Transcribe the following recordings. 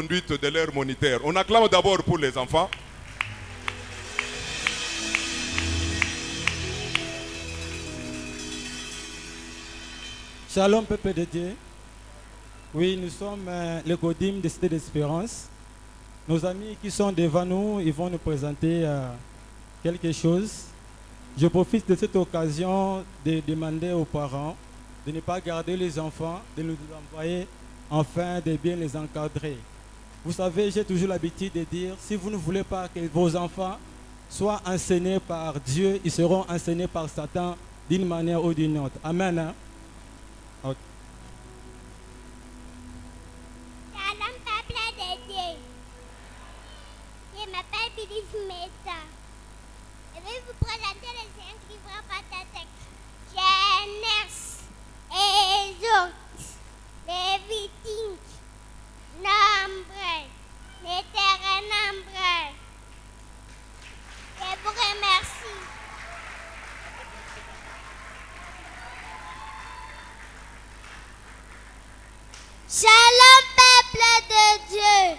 conduite de leur moniteur. On acclame d'abord pour les enfants. Shalom, peuple de Dieu. Oui, nous sommes les Godim de Cité d'Espérance. Nos amis qui sont devant nous, ils vont nous présenter quelque chose. Je profite de cette occasion de demander aux parents de ne pas garder les enfants, de nous envoyer afin de bien les encadrer. Vous savez, j'ai toujours l'habitude de dire, si vous ne voulez pas que vos enfants soient enseignés par Dieu, ils seront enseignés par Satan d'une manière ou d'une autre. Amen. Hein? Okay. Shalom, peuple de Dieu. Je m'appelle Billy Meta. Je vais vous présenter les 5 livres pentateuques. Genèse, Exode, Lévitique, Nombre, Deutéronome. Je vous remercie. Shalom, peuple de Dieu.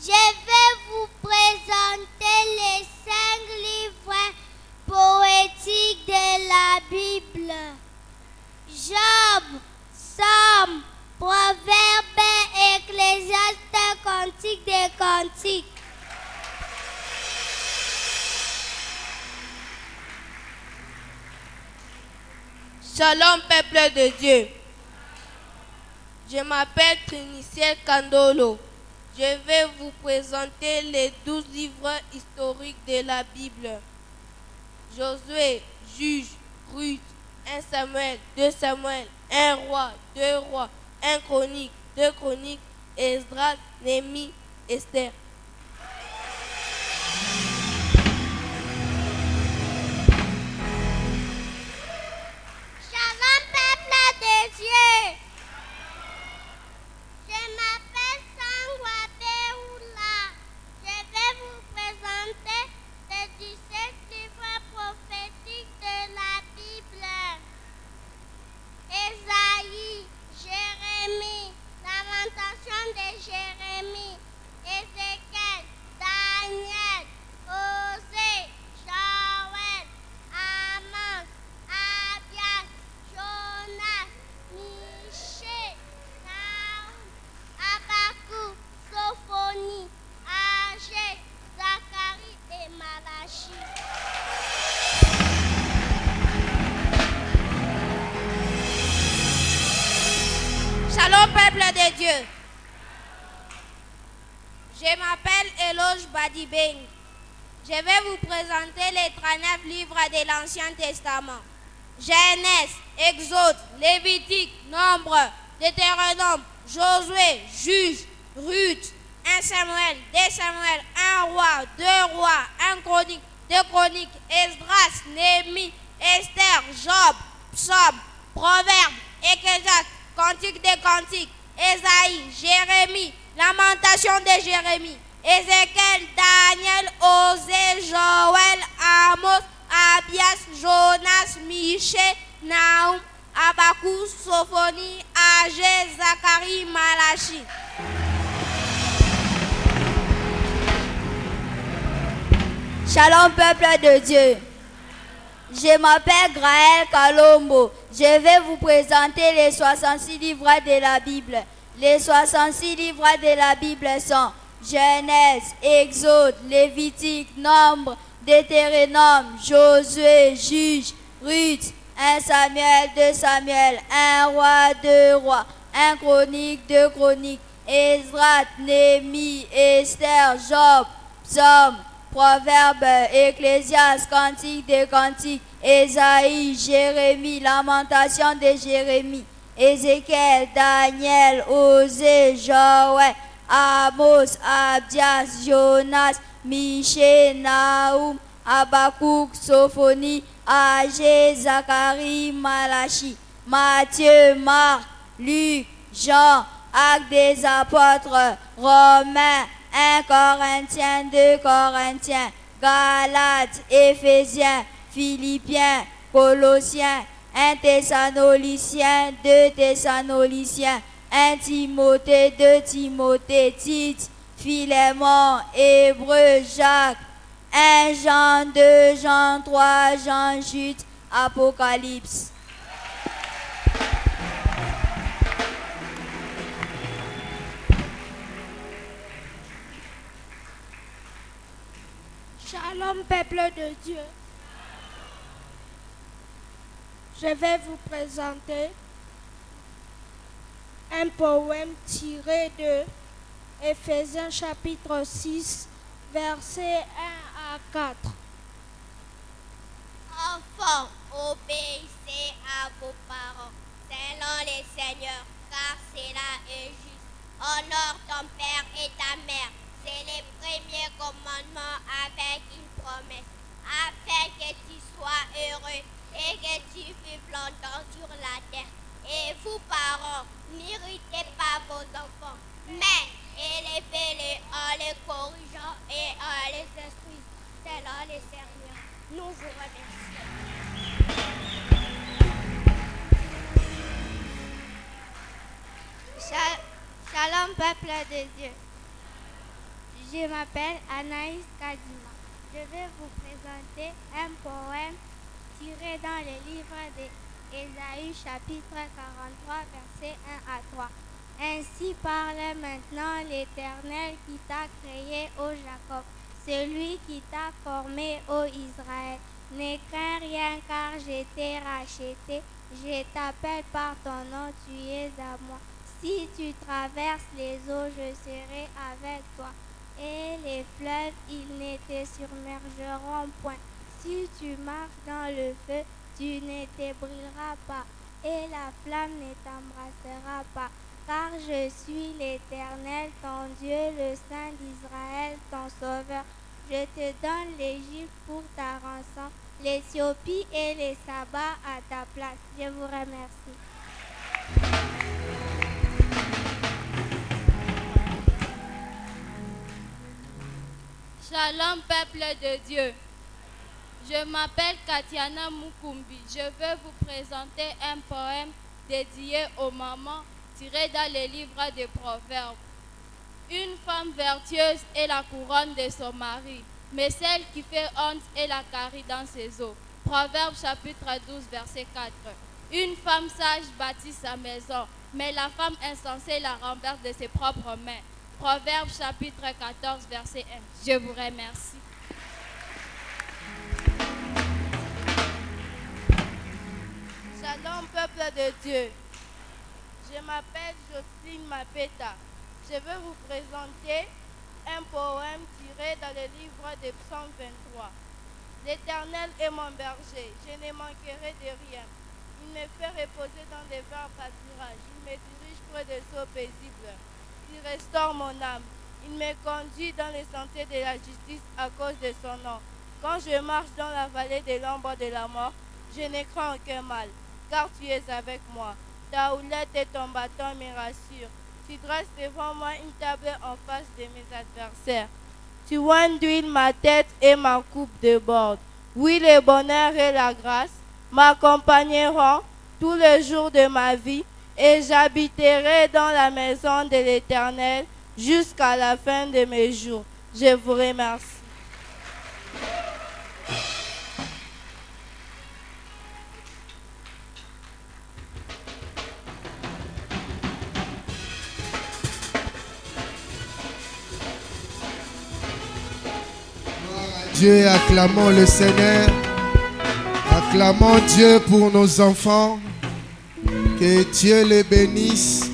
Je vais vous présenter les 5 livres poétiques de la Bible. Job, Somme, Proverbes, Ecclésiaste, Cantique des Cantiques. Shalom, peuple de Dieu. Je m'appelle Triniciel Kandolo. Je vais vous présenter les 12 livres historiques de la Bible. Josué, Juge, Ruth, 1 Samuel, 2 Samuel, 1 Roi, 2 Rois, 1 Chronique, 2 Chroniques, Esdras, Néhémie, Esther. Shalom, peuple de Dieu. Je m'appelle Sangwa Beoula. Je vais vous présenter les 17 livres prophétiques de la Bible. Ésaïe, Jérémie, Lamentation de Jérémie, Ézéchiel, Daniel, Osée, Joël, Amos, Abias, Jonas, Michée, Nahum, Habakkuk, Sophonie, Agé, Zacharie et Malachie. Shalom, peuple de Dieu. Je m'appelle Eloge Badibeng. Je vais vous présenter les 39 livres de l'Ancien Testament. Genèse, Exode, Lévitique, Nombre, Deutéronome, Josué, Juge, Ruth, 1 Samuel, 2 Samuel, 1 Roi, 2 Rois, 1 Chronique, 2 Chroniques, Esdras, Néhémie, Esther, Job, Psaume, Proverbe, Ecclésiaste, Cantique des Cantiques, Ésaïe, Jérémie, Lamentation de Jérémie, Ézéchiel, Daniel, Osée, Joël, Amos, Abias, Jonas, Michée, Nahum, Habakkuk, Sophonie, Agé, Zacharie, Malachie. Shalom, peuple de Dieu. Je m'appelle Graël Kalombo. Je vais vous présenter les 66 livres de la Bible. Les 66 livres de la Bible sont Genèse, Exode, Lévitique, Nombre, Deutéronome, Josué, Juge, Ruth, 1 Samuel, 2 Samuel, 1 Roi, 2 Rois, 1 Chronique, 2 Chroniques, Esdras, Néhémie, Esther, Job, Psaume, Proverbe, Ecclésiaste, Cantique des Cantiques, Ésaïe, Jérémie, Lamentation de Jérémie, Ézéchiel, Daniel, Osée, Joël, Amos, Abdias, Jonas, Michée, Nahum, Habakkuk, Sophonie, Agé, Zacharie, Malachie, Matthieu, Marc, Luc, Jean, Actes des Apôtres, Romains, 1 Corinthiens, 2 Corinthiens, Galates, Éphésiens, Philippiens, Colossiens, 1 Thessaloniciens, 2 Thessaloniciens, 1 Timothée, 2 Timothée, Tite, Philémon, Hébreu, Jacques, 1 Jean, 2 Jean, 3 Jean, Jude, Apocalypse. Shalom, peuple de Dieu. Je vais vous présenter un poème tiré de Éphésiens chapitre 6, versets 1 à 4. Enfants, obéissez à vos parents, selon les seigneurs, car cela est juste. Honore ton père et ta mère. C'est les premiers commandements avec une promesse, afin que tu sois heureux et que tu vives longtemps sur la terre. Et vous, parents, n'irritez pas vos enfants, mais élevez-les en les corrigeant et en les instruisant selon les seigneurs. Nous vous remercions. Shalom, peuple de Dieu. Je m'appelle Anaïs Kadima. Je vais vous présenter un poème tiré dans le livre d'Ésaïe, chapitre 43, versets 1 à 3. Ainsi parle maintenant l'Éternel qui t'a créé, ô Jacob, celui qui t'a formé, ô Israël. Ne crains rien car je t'ai racheté, je t'appelle par ton nom, tu es à moi. Si tu traverses les eaux, je serai avec toi. Et les fleuves, ils ne te submergeront point. Si tu marches dans le feu, tu ne te brûleras pas, et la flamme ne t'embrassera pas. Car je suis l'Éternel, ton Dieu, le Saint d'Israël, ton Sauveur. Je te donne l'Égypte pour ta rançon, l'Éthiopie et les Sabats à ta place. Je vous remercie. Shalom, peuple de Dieu. Je m'appelle Katiana Mukumbi. Je vais vous présenter un poème dédié aux mamans tiré dans le livre des Proverbes. Une femme vertueuse est la couronne de son mari, mais celle qui fait honte est la carie dans ses os. Proverbes chapitre 12, verset 4. Une femme sage bâtit sa maison, mais la femme insensée la renverse de ses propres mains. Proverbes chapitre 14, verset 1. Je vous remercie. Shalom, peuple de Dieu. Je m'appelle Jocelyne Mapeta. Je vais vous présenter un poème tiré dans le livre des Psaumes 23. L'Éternel est mon berger, je ne manquerai de rien. Il me fait reposer dans des verts pâturages. Il me dirige près des eaux paisibles. Il restaure mon âme. Il me conduit dans les sentiers de la justice à cause de son nom. Quand je marche dans la vallée de l'ombre de la mort, je ne crains aucun mal, car tu es avec moi. Ta houlette et ton bâton me rassurent. Tu dresses devant moi une table en face de mes adversaires. Tu oignes d'huile ma tête et ma coupe déborde. Oui, le bonheur et la grâce m'accompagneront tous les jours de ma vie, et j'habiterai dans la maison de l'Éternel jusqu'à la fin de mes jours. Je vous remercie. Dieu, acclamons le Seigneur, acclamons Dieu pour nos enfants, que Dieu les bénisse,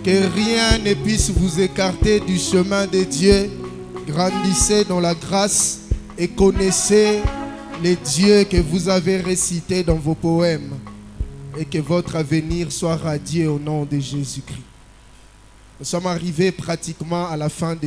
que rien ne puisse vous écarter du chemin de Dieu. Grandissez dans la grâce et connaissez les dieux que vous avez récités dans vos poèmes, et que votre avenir soit radieux au nom de Jésus-Christ. Nous sommes arrivés pratiquement à la fin de